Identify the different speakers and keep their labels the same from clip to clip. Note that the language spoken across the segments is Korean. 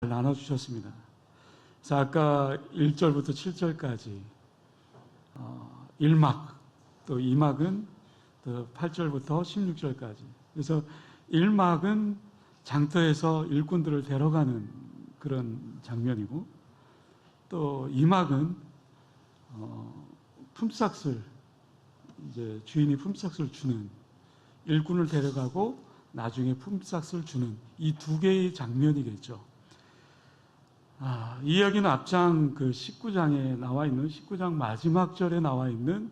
Speaker 1: 나눠주셨습니다. 그래서 아까 1절부터 7절까지 1막, 또 2막은 또 8절부터 16절까지. 그래서 1막은 장터에서 일꾼들을 데려가는 그런 장면이고, 또 2막은 품삯을, 이제 주인이 품삯을 주는, 일꾼을 데려가고 나중에 품삯을 주는 이 두 개의 장면이겠죠. 이 이야기는 앞장 19장에 나와 있는, 19장 마지막 절에 나와 있는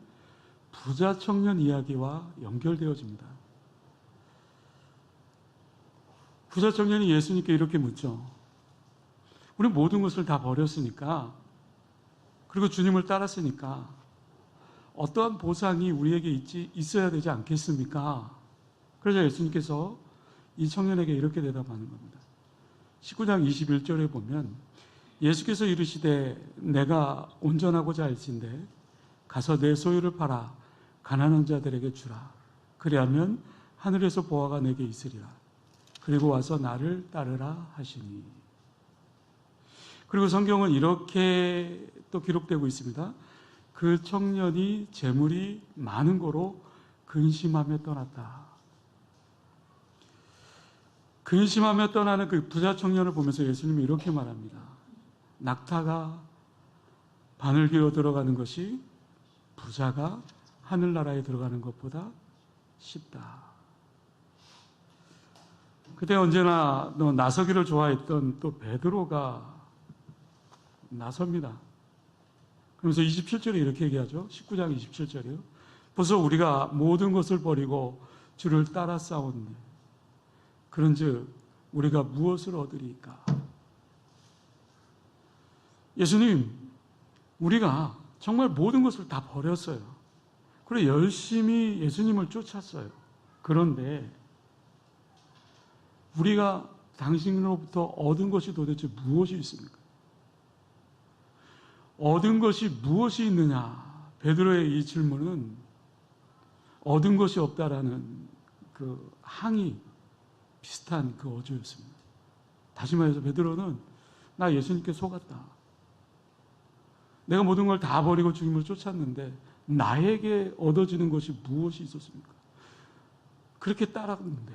Speaker 1: 부자 청년 이야기와 연결되어집니다. 부자 청년이 예수님께 이렇게 묻죠. 우리 모든 것을 다 버렸으니까, 그리고 주님을 따랐으니까 어떠한 보상이 우리에게 있어야 되지 않겠습니까? 그래서 예수님께서 이 청년에게 이렇게 대답하는 겁니다. 19장 21절에 보면 예수께서 이르시되 내가 온전하고자 할진대 가서 내 소유를 팔아 가난한 자들에게 주라. 그리하면 하늘에서 보화가 내게 있으리라. 그리고 와서 나를 따르라 하시니. 그리고 성경은 이렇게 또 기록되고 있습니다. 그 청년이 재물이 많은 거로 근심하며 떠났다. 근심하며 떠나는 그 부자 청년을 보면서 예수님이 이렇게 말합니다. 낙타가 바늘귀로 들어가는 것이 부자가 하늘나라에 들어가는 것보다 쉽다. 그때 언제나 나서기를 좋아했던 또 베드로가 나섭니다. 그러면서 27절에 이렇게 얘기하죠. 19장 27절이요. 벌써 우리가 모든 것을 버리고 주를 따라 싸웠네. 그런즉 우리가 무엇을 얻으리까? 예수님, 우리가 정말 모든 것을 다 버렸어요. 그리고 열심히 예수님을 쫓았어요. 그런데 우리가 당신으로부터 얻은 것이 도대체 무엇이 있습니까? 얻은 것이 무엇이 있느냐? 베드로의 이 질문은 얻은 것이 없다라는 그 항의 비슷한 그 어조였습니다. 다시 말해서 베드로는 나 예수님께 속았다. 내가 모든 걸 다 버리고 주님을 쫓았는데 나에게 얻어지는 것이 무엇이 있었습니까? 그렇게 따랐는데.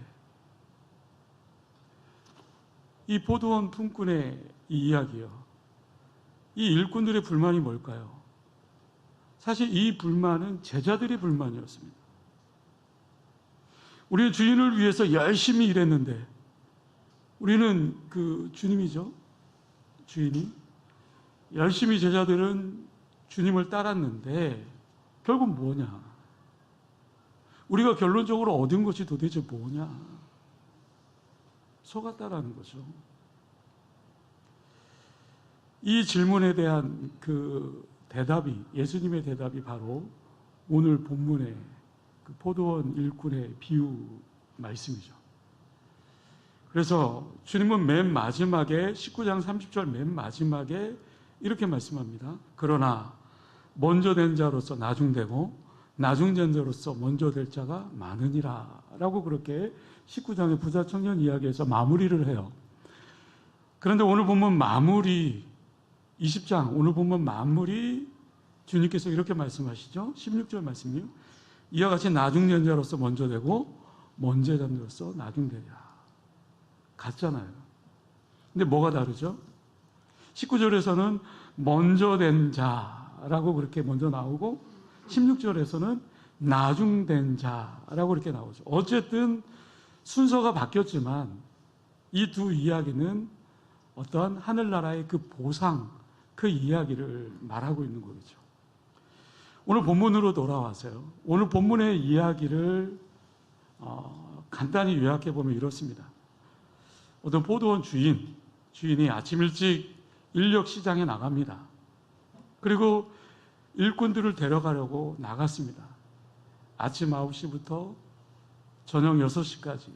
Speaker 1: 이 포도원 품꾼의 이 이야기요. 이 일꾼들의 불만이 뭘까요? 사실 이 불만은 제자들의 불만이었습니다. 우리는 주인을 위해서 열심히 일했는데, 우리는 그 주님이죠. 주인이. 열심히 제자들은 주님을 따랐는데, 결국 뭐냐? 우리가 결론적으로 얻은 것이 도대체 뭐냐? 속았다라는 거죠. 이 질문에 대한 그 대답이, 예수님의 대답이 바로 오늘 본문의 그 포도원 일꾼의 비유 말씀이죠. 그래서 주님은 맨 마지막에 19장 30절 맨 마지막에 이렇게 말씀합니다. 그러나 먼저 된 자로서 나중되고 나중된 자로서 먼저 될 자가 많으니라 라고 그렇게 19장의 부자 청년 이야기에서 마무리를 해요. 그런데 오늘 본문 마무리 20장 오늘 본문 마무리 주님께서 이렇게 말씀하시죠. 16절 말씀이요. 이와 같이 나중된 자로서 먼저 되고 먼저 된 자로서 나중되리라. 같잖아요. 근데 뭐가 다르죠? 19절에서는 먼저 된 자라고 그렇게 먼저 나오고 16절에서는 나중된 자라고 그렇게 나오죠. 어쨌든 순서가 바뀌었지만 이 두 이야기는 어떠한 하늘나라의 그 보상, 그 이야기를 말하고 있는 거겠죠. 오늘 본문으로 돌아와서요. 오늘 본문의 이야기를 간단히 요약해 보면 이렇습니다. 어떤 포도원 주인이 아침 일찍 인력 시장에 나갑니다. 그리고 일꾼들을 데려가려고 나갔습니다. 아침 9시부터 저녁 6시까지.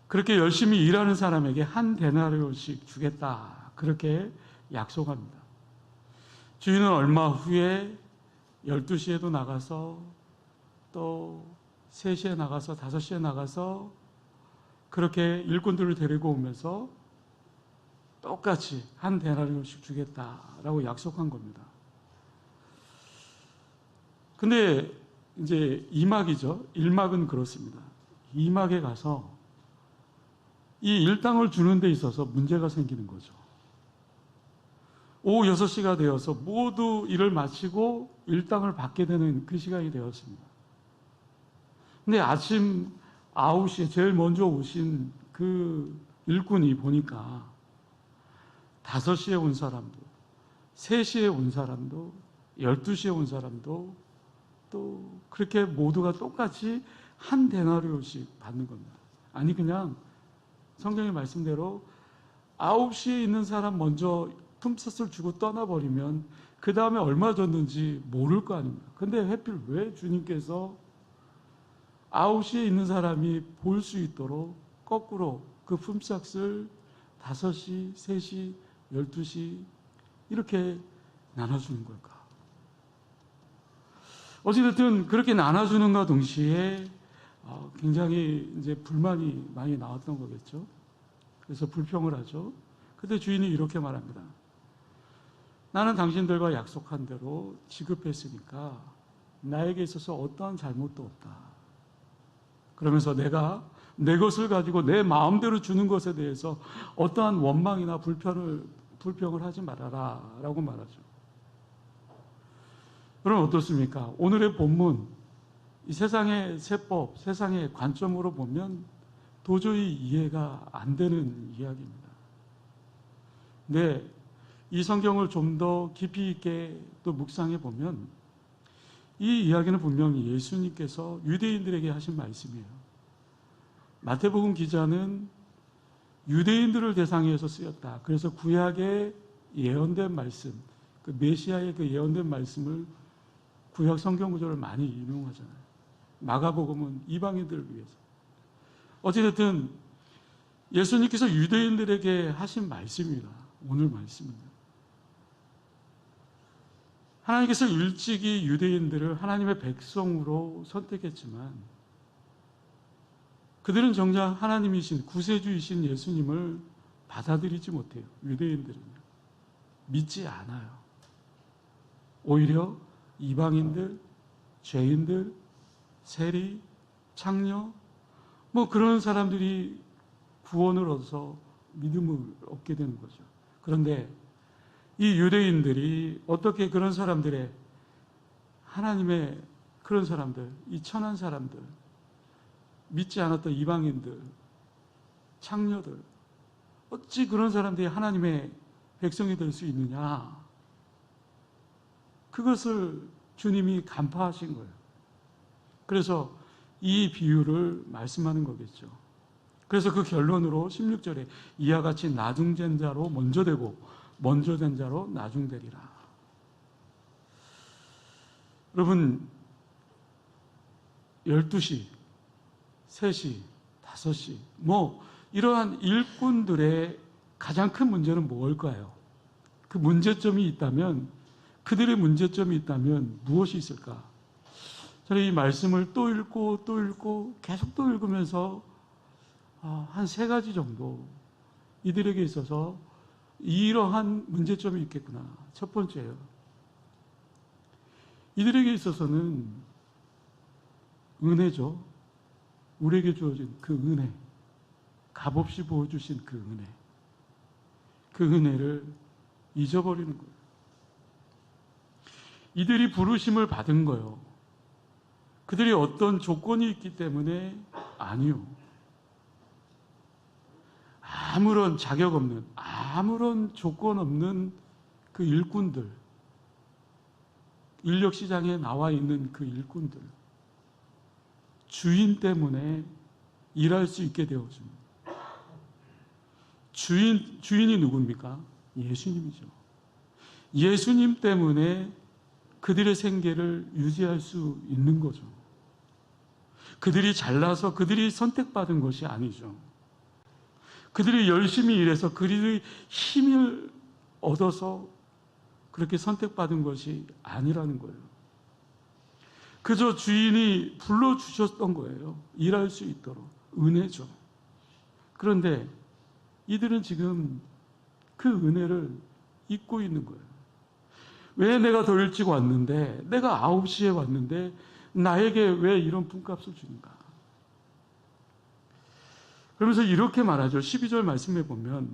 Speaker 1: 그렇게 열심히 일하는 사람에게 한 데나리온씩 주겠다. 그렇게 약속합니다. 주인은 얼마 후에 12시에도 나가서 또 3시에 나가서 5시에 나가서 그렇게 일꾼들을 데리고 오면서 똑같이 한 데나리온씩 주겠다라고 약속한 겁니다. 근데 이제 2막이죠. 1막은 그렇습니다. 2막에 가서 이 일당을 주는 데 있어서 문제가 생기는 거죠. 오후 6시가 되어서 모두 일을 마치고 일당을 받게 되는 그 시간이 되었습니다. 근데 아침 9시에 제일 먼저 오신 그 일꾼이 보니까 5시에 온 사람도, 3시에 온 사람도, 12시에 온 사람도 또 그렇게 모두가 똑같이 한 데나리온씩 받는 겁니다. 아니 그냥 성경의 말씀대로 9시에 있는 사람 먼저 품삯을 주고 떠나버리면 그 다음에 얼마 줬는지 모를 거 아닙니까? 근데 하필 왜 주님께서 9시에 있는 사람이 볼 수 있도록 거꾸로 그 품삯을 5시, 3시, 12시 이렇게 나눠주는 걸까? 어찌됐든 그렇게 나눠주는가 동시에 굉장히 이제 불만이 많이 나왔던 거겠죠. 그래서 불평을 하죠. 그때 주인이 이렇게 말합니다. 나는 당신들과 약속한 대로 지급했으니까 나에게 있어서 어떠한 잘못도 없다. 그러면서 내가 내 것을 가지고 내 마음대로 주는 것에 대해서 어떠한 원망이나 불평을 하지 말아라 라고 말하죠. 그럼 어떻습니까? 오늘의 본문, 이 세상의 세법, 세상의 관점으로 보면 도저히 이해가 안 되는 이야기입니다. 근데 이 성경을 좀 더 깊이 있게 또 묵상해 보면 이 이야기는 분명히 예수님께서 유대인들에게 하신 말씀이에요. 마태복음 기자는 유대인들을 대상해서 쓰였다. 그래서 구약의 예언된 말씀, 그 메시아의 그 예언된 말씀을 구약 성경 구절을 많이 인용하잖아요. 마가복음은 이방인들을 위해서. 어찌됐든 예수님께서 유대인들에게 하신 말씀입니다. 오늘 말씀입니다. 하나님께서 일찍이 유대인들을 하나님의 백성으로 선택했지만 그들은 정작 하나님이신 구세주이신 예수님을 받아들이지 못해요. 유대인들은 믿지 않아요. 오히려 이방인들, 죄인들, 세리, 창녀 뭐 그런 사람들이 구원을 얻어서 믿음을 얻게 되는 거죠. 그런데 이 유대인들이 어떻게 그런 사람들의 하나님의 그런 사람들, 이 천한 사람들, 믿지 않았던 이방인들, 창녀들, 어찌 그런 사람들이 하나님의 백성이 될 수 있느냐? 그것을 주님이 간파하신 거예요. 그래서 이 비유를 말씀하는 거겠죠. 그래서 그 결론으로 16절에 이와 같이 나중된 자로 먼저 되고 먼저 된 자로 나중되리라. 여러분 12시, 3시, 5시 뭐 이러한 일꾼들의 가장 큰 문제는 뭘까요? 그 문제점이 있다면 그들의 문제점이 있다면 무엇이 있을까? 저는 이 말씀을 또 읽고 또 읽고 계속 또 읽으면서 한 3가지 정도 이들에게 있어서 이러한 문제점이 있겠구나. 첫 번째예요. 이들에게 있어서는 은혜죠. 우리에게 주어진 그 은혜, 값없이 부어주신 그 은혜, 그 은혜를 잊어버리는 거예요. 이들이 부르심을 받은 거예요. 그들이 어떤 조건이 있기 때문에 아니요. 아무런 자격 없는, 아무런 조건 없는 그 일꾼들, 인력시장에 나와 있는 그 일꾼들, 주인 때문에 일할 수 있게 되어집니다. 주인이 누굽니까? 예수님이죠. 예수님 때문에 그들의 생계를 유지할 수 있는 거죠. 그들이 잘나서 그들이 선택받은 것이 아니죠. 그들이 열심히 일해서 그들이 힘을 얻어서 그렇게 선택받은 것이 아니라는 거예요. 그저 주인이 불러주셨던 거예요. 일할 수 있도록. 은혜죠. 그런데 이들은 지금 그 은혜를 잊고 있는 거예요. 왜 내가 더 일찍 왔는데, 내가 9시에 왔는데 나에게 왜 이런 품값을 주는가? 그러면서 이렇게 말하죠. 12절 말씀해 보면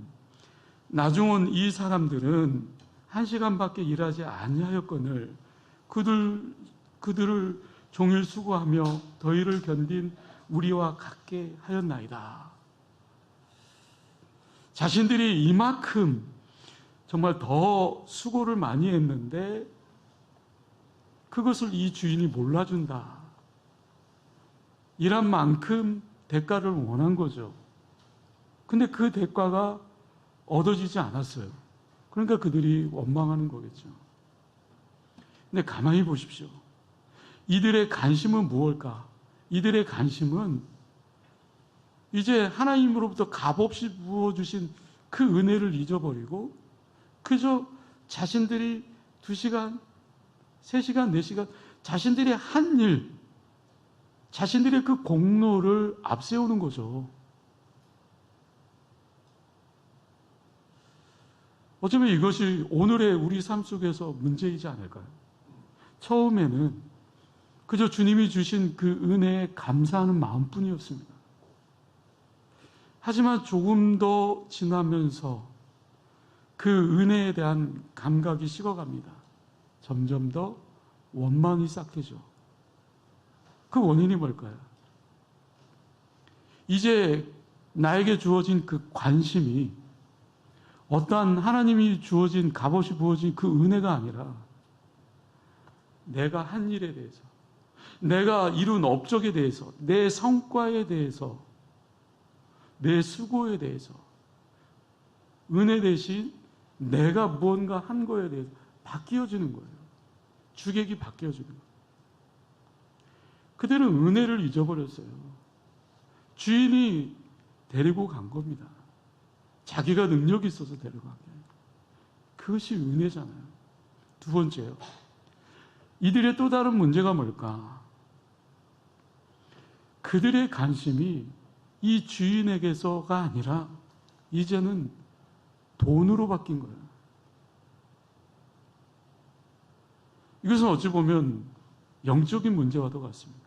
Speaker 1: 나중 온 이 사람들은 1시간밖에 일하지 아니하였거늘 그들을 종일 수고하며 더위를 견딘 우리와 같게 하였나이다. 자신들이 이만큼 정말 더 수고를 많이 했는데 그것을 이 주인이 몰라준다. 일한 만큼 대가를 원한 거죠. 근데 그 대가가 얻어지지 않았어요. 그러니까 그들이 원망하는 거겠죠. 근데 가만히 보십시오. 이들의 관심은 무엇일까? 이들의 관심은 이제 하나님으로부터 값없이 부어주신 그 은혜를 잊어버리고 그저 자신들이 2시간, 3시간, 4시간 자신들이 한 일, 자신들의 그 공로를 앞세우는 거죠. 어쩌면 이것이 오늘의 우리 삶 속에서 문제이지 않을까요? 처음에는 그저 주님이 주신 그 은혜에 감사하는 마음뿐이었습니다. 하지만 조금 더 지나면서 그 은혜에 대한 감각이 식어갑니다. 점점 더 원망이 싹트죠. 그 원인이 뭘까요? 이제 나에게 주어진 그 관심이 어떠한 하나님이 주어진 값없이 부어진 그 은혜가 아니라 내가 한 일에 대해서, 내가 이룬 업적에 대해서, 내 성과에 대해서, 내 수고에 대해서 은혜 대신 내가 무언가 한 거에 대해서 바뀌어지는 거예요. 주객이 바뀌어지는 거예요. 그들은 은혜를 잊어버렸어요. 주인이 데리고 간 겁니다. 자기가 능력이 있어서 데려간 게. 그것이 은혜잖아요. 두 번째요. 이들의 또 다른 문제가 뭘까? 그들의 관심이 이 주인에게서가 아니라 이제는 돈으로 바뀐 거예요. 이것은 어찌 보면 영적인 문제와도 같습니다.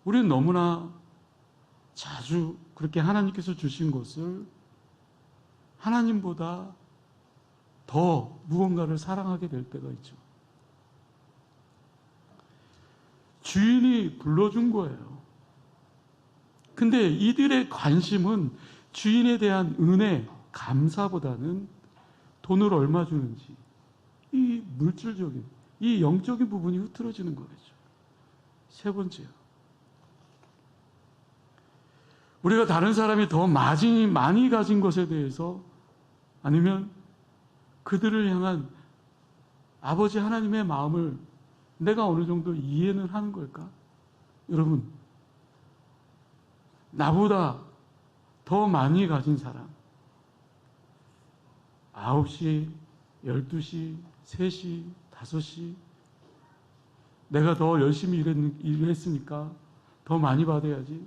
Speaker 1: 우리는 너무나 자주 그렇게 하나님께서 주신 것을 하나님보다 더 무언가를 사랑하게 될 때가 있죠. 주인이 불러준 거예요. 근데 이들의 관심은 주인에 대한 은혜, 감사보다는 돈을 얼마 주는지, 이 물질적인, 이 영적인 부분이 흐트러지는 거겠죠. 세 번째요. 우리가 다른 사람이 더 많이 가진 것에 대해서 아니면 그들을 향한 아버지 하나님의 마음을 내가 어느 정도 이해는 하는 걸까? 여러분, 나보다 더 많이 가진 사람, 9시, 12시, 3시, 5시, 내가 더 열심히 일했으니까 더 많이 받아야지.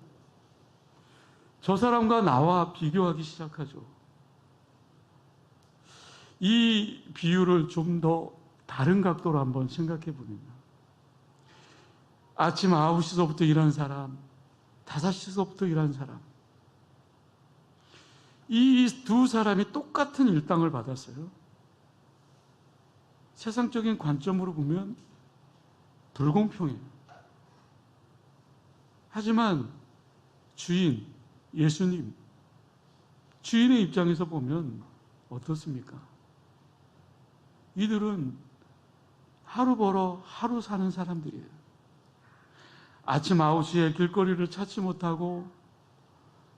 Speaker 1: 저 사람과 나와 비교하기 시작하죠. 이 비유를 좀 더 다른 각도로 한번 생각해 보면 아침 9시서부터 일하는 사람, 5시서부터 일하는 사람, 이 두 사람이 똑같은 일당을 받았어요. 세상적인 관점으로 보면 불공평해요. 하지만 주인, 예수님, 주인의 입장에서 보면 어떻습니까? 이들은 하루 벌어 하루 사는 사람들이에요. 아침 9시에 길거리를 찾지 못하고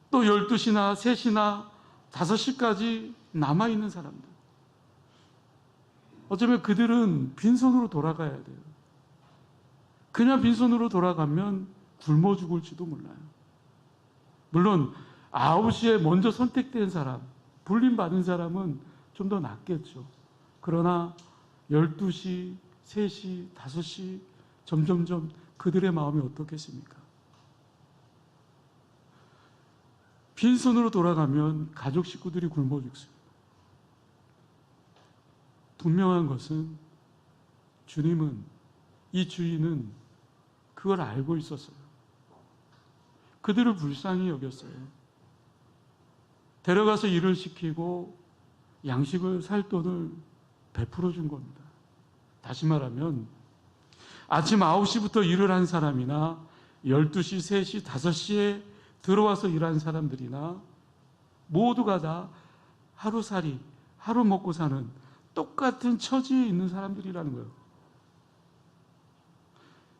Speaker 1: 또 12시나 3시나 5시까지 남아있는 사람들. 어쩌면 그들은 빈손으로 돌아가야 돼요. 그냥 빈손으로 돌아가면 굶어 죽을지도 몰라요. 물론 9시에 먼저 선택된 사람, 불림받은 사람은 좀 더 낫겠죠. 그러나 12시, 3시, 5시 점점점 그들의 마음이 어떻겠습니까? 빈손으로 돌아가면 가족 식구들이 굶어 죽습니다. 분명한 것은 주님은, 이 주인은 그걸 알고 있었어요. 그들을 불쌍히 여겼어요. 데려가서 일을 시키고 양식을 살 돈을 베풀어 준 겁니다. 다시 말하면 아침 9시부터 일을 한 사람이나 12시, 3시, 5시에 들어와서 일한 사람들이나 모두가 다 하루살이, 하루 먹고 사는 똑같은 처지에 있는 사람들이라는 거예요.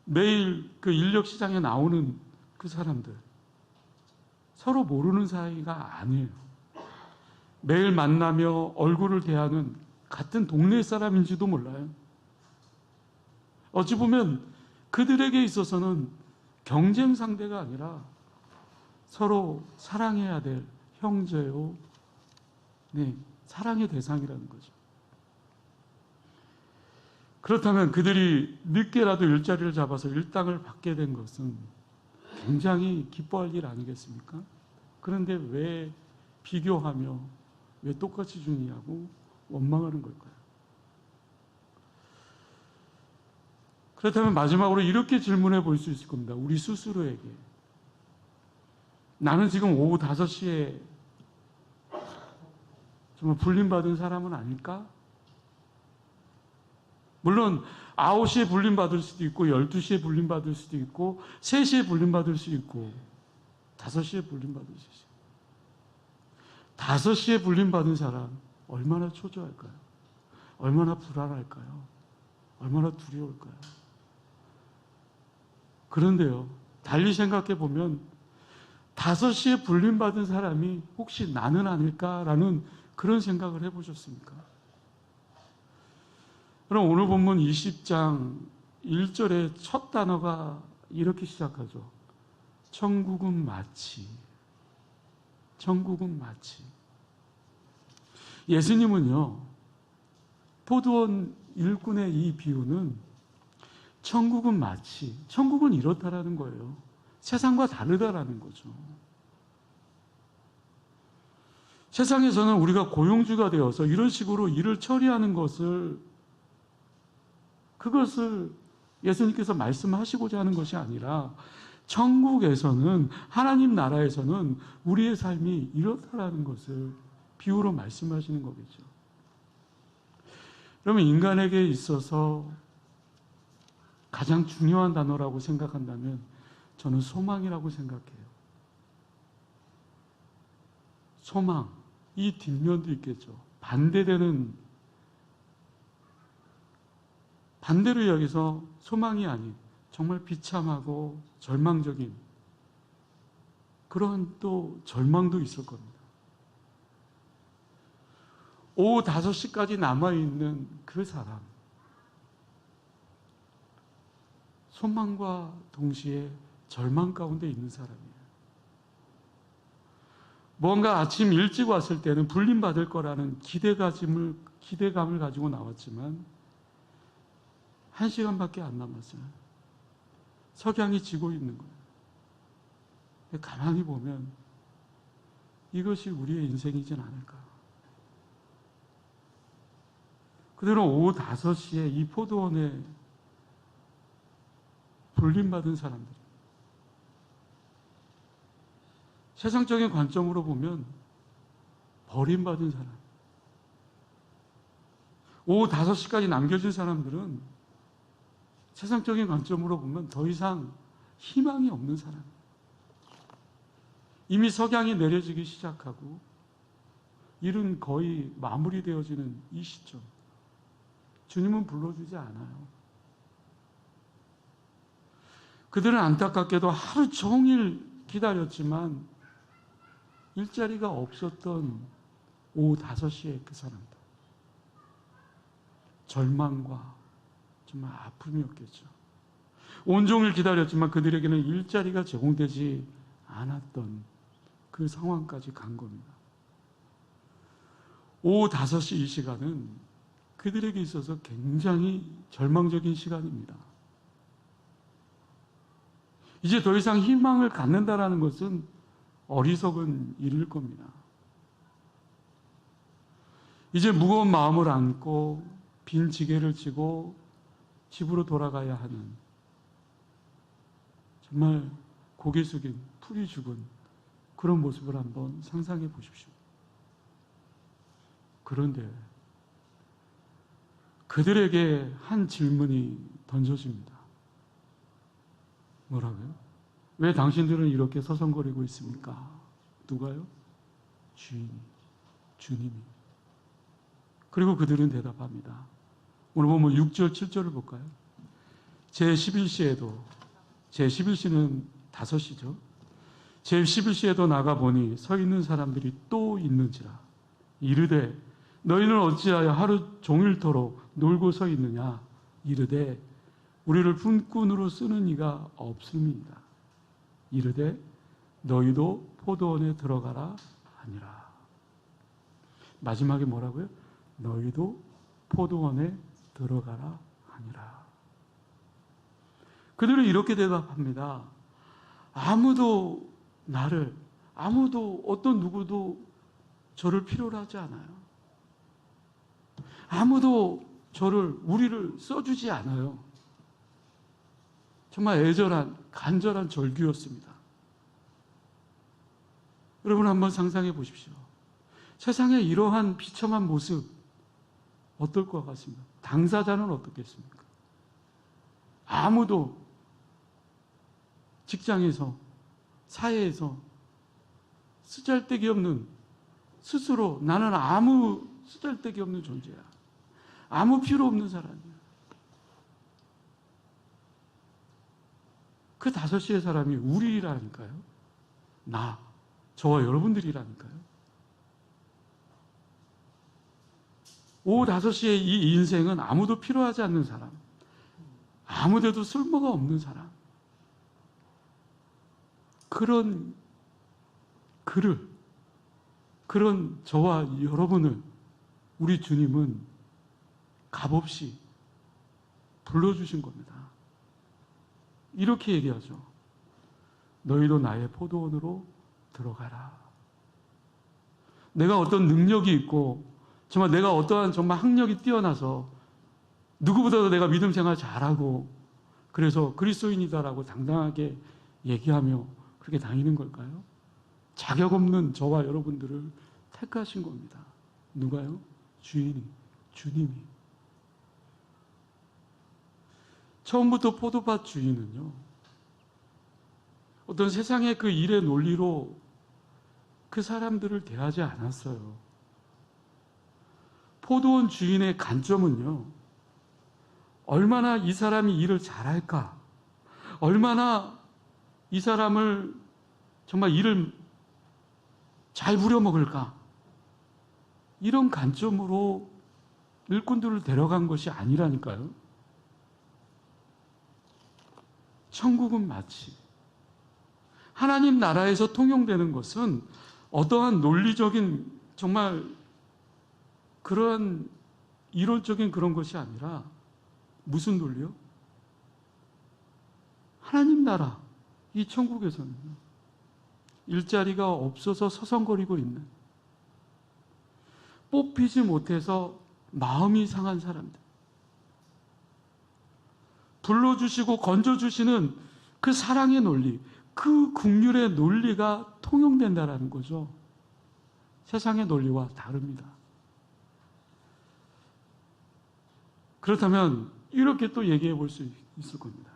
Speaker 1: 매일 그 인력 시장에 나오는 그 사람들, 서로 모르는 사이가 아니에요. 매일 만나며 얼굴을 대하는 같은 동네 사람인지도 몰라요. 어찌 보면 그들에게 있어서는 경쟁 상대가 아니라 서로 사랑해야 될 형제요, 사랑의 대상이라는 거죠. 그렇다면 그들이 늦게라도 일자리를 잡아서 일당을 받게 된 것은 굉장히 기뻐할 일 아니겠습니까? 그런데 왜 비교하며 왜 똑같이 주느냐고 원망하는 걸까요? 그렇다면 마지막으로 이렇게 질문해 볼 수 있을 겁니다. 우리 스스로에게. 나는 지금 오후 5시에 정말 불림받은 사람은 아닐까? 물론 9시에 불림받을 수도 있고 12시에 불림받을 수도 있고 3시에 불림받을 수 있고 5시에 불림받을 수 있어요. 5시에 불림받은 사람 얼마나 초조할까요? 얼마나 불안할까요? 얼마나 두려울까요? 그런데요, 달리 생각해 보면 5시에 불림받은 사람이 혹시 나는 아닐까라는 그런 생각을 해보셨습니까? 그럼 오늘 본문 20장 1절의 첫 단어가 이렇게 시작하죠. 천국은 마치. 천국은 마치. 예수님은요, 포도원 일꾼의 이 비유는 천국은 마치, 천국은 이렇다라는 거예요. 세상과 다르다라는 거죠. 세상에서는 우리가 고용주가 되어서 이런 식으로 일을 처리하는 그것을 예수님께서 말씀하시고자 하는 것이 아니라 천국에서는, 하나님 나라에서는 우리의 삶이 이렇다라는 것을 비유로 말씀하시는 거겠죠. 그러면 인간에게 있어서 가장 중요한 단어라고 생각한다면 저는 소망이라고 생각해요. 소망, 이 뒷면도 있겠죠. 반대로 여기서 소망이 아닌 정말 비참하고 절망적인 그런 또 절망도 있을 겁니다. 오후 5시까지 남아있는 그 사람, 소망과 동시에 절망 가운데 있는 사람이에요. 뭔가 아침 일찍 왔을 때는 불림받을 거라는 기대감을 가지고 나왔지만 1시간밖에 안 남았어요. 석양이 지고 있는 거예요. 가만히 보면 이것이 우리의 인생이진 않을까. 그대로 오후 5시에 이 포도원에 불림받은 사람들, 세상적인 관점으로 보면 버림받은 사람, 오후 5시까지 남겨진 사람들은 세상적인 관점으로 보면 더 이상 희망이 없는 사람, 이미 석양이 내려지기 시작하고 일은 거의 마무리되어지는 이 시점, 주님은 불러주지 않아요. 그들은 안타깝게도 하루 종일 기다렸지만 일자리가 없었던 오후 5시에 그 사람들, 절망과 정말 아픔이었겠죠. 온종일 기다렸지만 그들에게는 일자리가 제공되지 않았던 그 상황까지 간 겁니다. 오후 5시 이 시간은 그들에게 있어서 굉장히 절망적인 시간입니다. 이제 더 이상 희망을 갖는다라는 것은 어리석은 일일 겁니다. 이제 무거운 마음을 안고 빈 지게를 지고 집으로 돌아가야 하는, 정말 고개 숙인 풀이 죽은 그런 모습을 한번 상상해 보십시오. 그런데 그들에게 한 질문이 던져집니다. 뭐라고요? 왜 당신들은 이렇게 서성거리고 있습니까? 누가요? 주인이, 주님이. 그리고 그들은 대답합니다. 오늘 보면 6절, 7절을 볼까요? 제11시에도, 제11시는 5시죠. 제11시에도 나가보니 서 있는 사람들이 또 있는지라. 이르되 너희는 어찌하여 하루 종일토록 놀고 서 있느냐. 이르되 우리를 품꾼으로 쓰는 이가 없음이니라. 이르되 너희도 포도원에 들어가라 하니라. 마지막에 뭐라고요? 너희도 포도원에 들어가라 하니라. 그들은 이렇게 대답합니다. 아무도 어떤 누구도 저를 필요로 하지 않아요. 아무도 우리를 써주지 않아요. 정말 애절한, 간절한 절규였습니다. 여러분 한번 상상해 보십시오. 세상에 이러한 비참한 모습 어떨 것 같습니까? 당사자는 어떻겠습니까? 아무도 직장에서, 사회에서 쓰잘데기 없는, 스스로 나는 아무 쓰잘데기 없는 존재야. 아무 필요 없는 사람이야. 그 5시의 사람이 우리라니까요. 저와 여러분들이라니까요. 오후 5시에 이 인생은 아무도 필요하지 않는 사람, 아무데도 쓸모가 없는 사람, 그런 저와 여러분을 우리 주님은 값없이 불러주신 겁니다. 이렇게 얘기하죠. 너희도 나의 포도원으로 들어가라. 내가 어떤 능력이 있고 정말 내가 어떠한 정말 학력이 뛰어나서 누구보다도 내가 믿음 생활 잘하고 그래서 그리스도인이다라고 당당하게 얘기하며 그렇게 다니는 걸까요? 자격 없는 저와 여러분들을 택하신 겁니다. 누가요? 주님이. 처음부터 포도밭 주인은요, 어떤 세상의 그 일의 논리로 그 사람들을 대하지 않았어요. 포도원 주인의 관점은요, 얼마나 이 사람이 일을 잘할까, 얼마나 이 사람을 정말 일을 잘 부려먹을까, 이런 관점으로 일꾼들을 데려간 것이 아니라니까요. 천국은 마치 하나님 나라에서 통용되는 것은 어떠한 논리적인 정말 그런 이론적인 그런 것이 아니라 무슨 논리요? 하나님 나라, 이 천국에서는 일자리가 없어서 서성거리고 있는, 뽑히지 못해서 마음이 상한 사람들, 불러주시고 건져주시는 그 사랑의 논리, 그 긍휼의 논리가 통용된다라는 거죠. 세상의 논리와 다릅니다. 그렇다면 이렇게 또 얘기해 볼 수 있을 겁니다.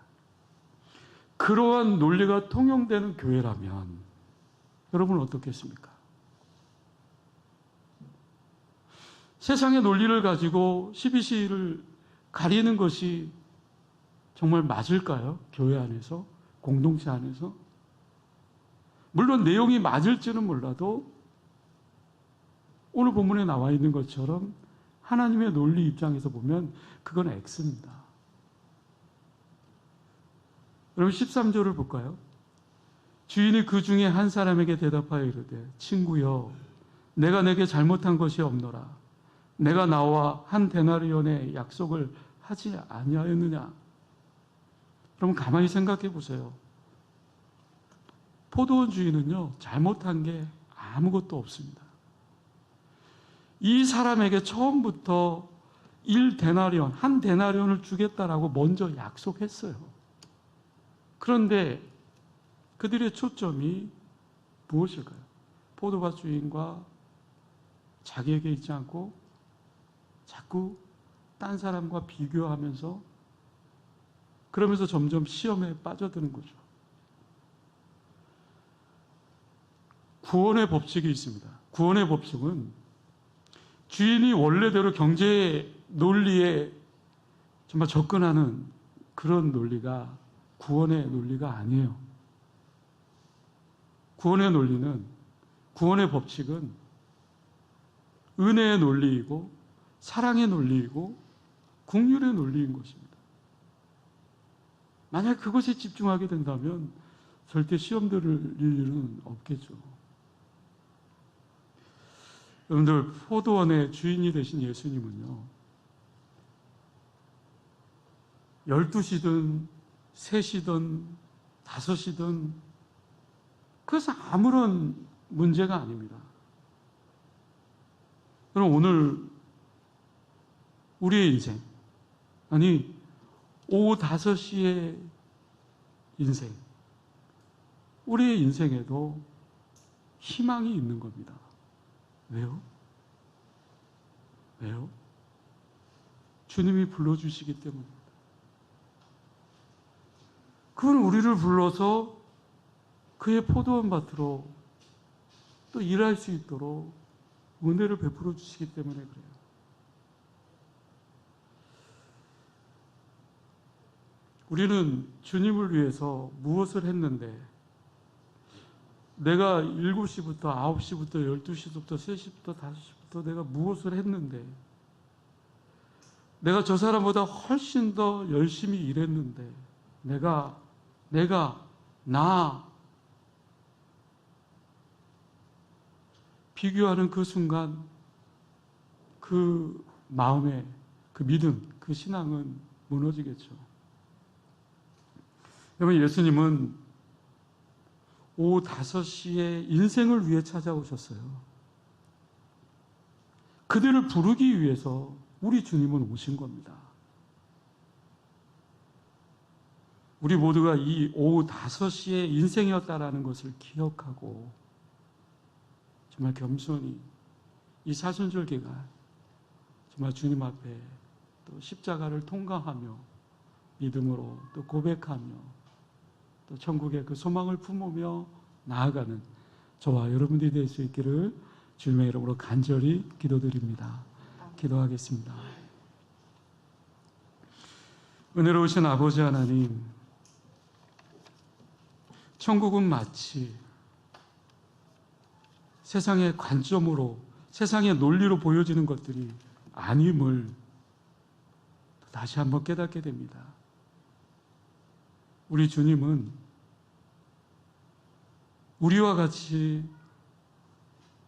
Speaker 1: 그러한 논리가 통용되는 교회라면 여러분은 어떻겠습니까? 세상의 논리를 가지고 12시를 가리는 것이 정말 맞을까요? 교회 안에서, 공동체 안에서? 물론 내용이 맞을지는 몰라도 오늘 본문에 나와 있는 것처럼 하나님의 논리 입장에서 보면 그건 X입니다. 여러분 13절을 볼까요? 주인이 그 중에 한 사람에게 대답하여 이르되 친구여 내가 내게 잘못한 것이 없노라. 내가 나와 한 데나리온의 약속을 하지 아니하였느냐. 그럼 가만히 생각해 보세요. 포도원 주인은요, 잘못한 게 아무것도 없습니다. 이 사람에게 처음부터 1데나리온, 한 데나리온을 주겠다라고 먼저 약속했어요. 그런데 그들의 초점이 무엇일까요? 포도밭 주인과 자기에게 있지 않고 자꾸 딴 사람과 비교하면서 그러면서 점점 시험에 빠져드는 거죠. 구원의 법칙이 있습니다. 구원의 법칙은 주인이 원래대로 경제 논리에 정말 접근하는 그런 논리가 구원의 논리가 아니에요. 구원의 논리는, 구원의 법칙은 은혜의 논리이고 사랑의 논리이고 긍휼의 논리인 것입니다. 만약 그것에 집중하게 된다면 절대 시험 들을 일은 없겠죠. 여러분들, 포도원의 주인이 되신 예수님은요, 12시든 3시든 5시든 그것은 아무런 문제가 아닙니다. 그럼 오늘 우리의 인생, 아니 오후 5시의 인생, 우리의 인생에도 희망이 있는 겁니다. 왜요? 왜요? 주님이 불러주시기 때문입니다. 그건 우리를 불러서 그의 포도원 밭으로 또 일할 수 있도록 은혜를 베풀어 주시기 때문에 그래요. 우리는 주님을 위해서 무엇을 했는데, 내가 7시부터 9시부터 12시부터 3시부터 5시부터 내가 무엇을 했는데, 내가 저 사람보다 훨씬 더 열심히 일했는데, 나 비교하는 그 순간 그 마음의 그 믿음, 그 신앙은 무너지겠죠. 여러분, 예수님은 오후 5시에 인생을 위해 찾아오셨어요. 그들을 부르기 위해서 우리 주님은 오신 겁니다. 우리 모두가 이 오후 5시의 인생이었다라는 것을 기억하고 정말 겸손히 이 사순절기가 정말 주님 앞에 또 십자가를 통과하며 믿음으로 또 고백하며 또 천국의 그 소망을 품으며 나아가는 저와 여러분들이 될 수 있기를 주님의 이름으로 간절히 기도드립니다. 기도하겠습니다. 은혜로우신 아버지 하나님, 천국은 마치 세상의 관점으로, 세상의 논리로 보여지는 것들이 아님을 다시 한번 깨닫게 됩니다. 우리 주님은 우리와 같이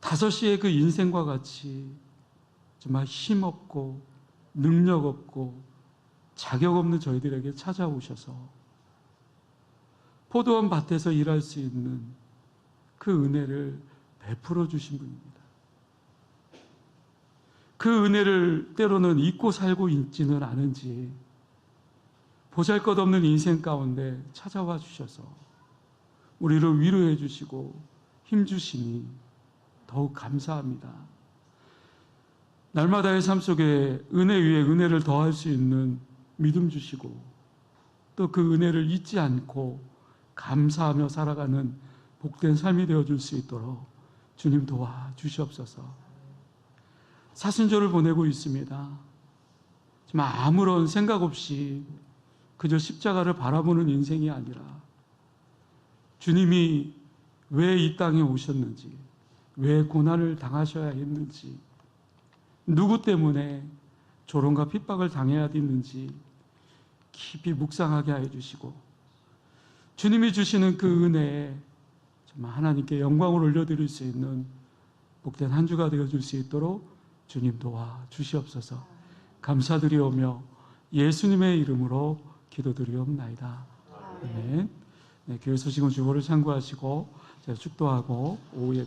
Speaker 1: 5시의 그 인생과 같이 정말 힘없고 능력 없고 자격 없는 저희들에게 찾아오셔서 포도원 밭에서 일할 수 있는 그 은혜를 베풀어 주신 분입니다. 그 은혜를 때로는 잊고 살고 있지는 않은지 보잘것없는 인생 가운데 찾아와 주셔서 우리를 위로해 주시고 힘 주시니 더욱 감사합니다. 날마다의 삶 속에 은혜 위에 은혜를 더할 수 있는 믿음 주시고 또 그 은혜를 잊지 않고 감사하며 살아가는 복된 삶이 되어줄 수 있도록 주님 도와주시옵소서. 사순절을 보내고 있습니다. 정말 아무런 생각 없이 그저 십자가를 바라보는 인생이 아니라 주님이 왜 이 땅에 오셨는지, 왜 고난을 당하셔야 했는지, 누구 때문에 조롱과 핍박을 당해야 됐는지 깊이 묵상하게 하여 주시고 주님이 주시는 그 은혜에 정말 하나님께 영광을 올려드릴 수 있는 복된 한 주가 되어줄 수 있도록 주님 도와주시옵소서. 감사드리오며 예수님의 이름으로 기도드리옵나이다. 아멘. 네, 교회 소식은 주보를 참고하시고 제가 축도하고 오후 예배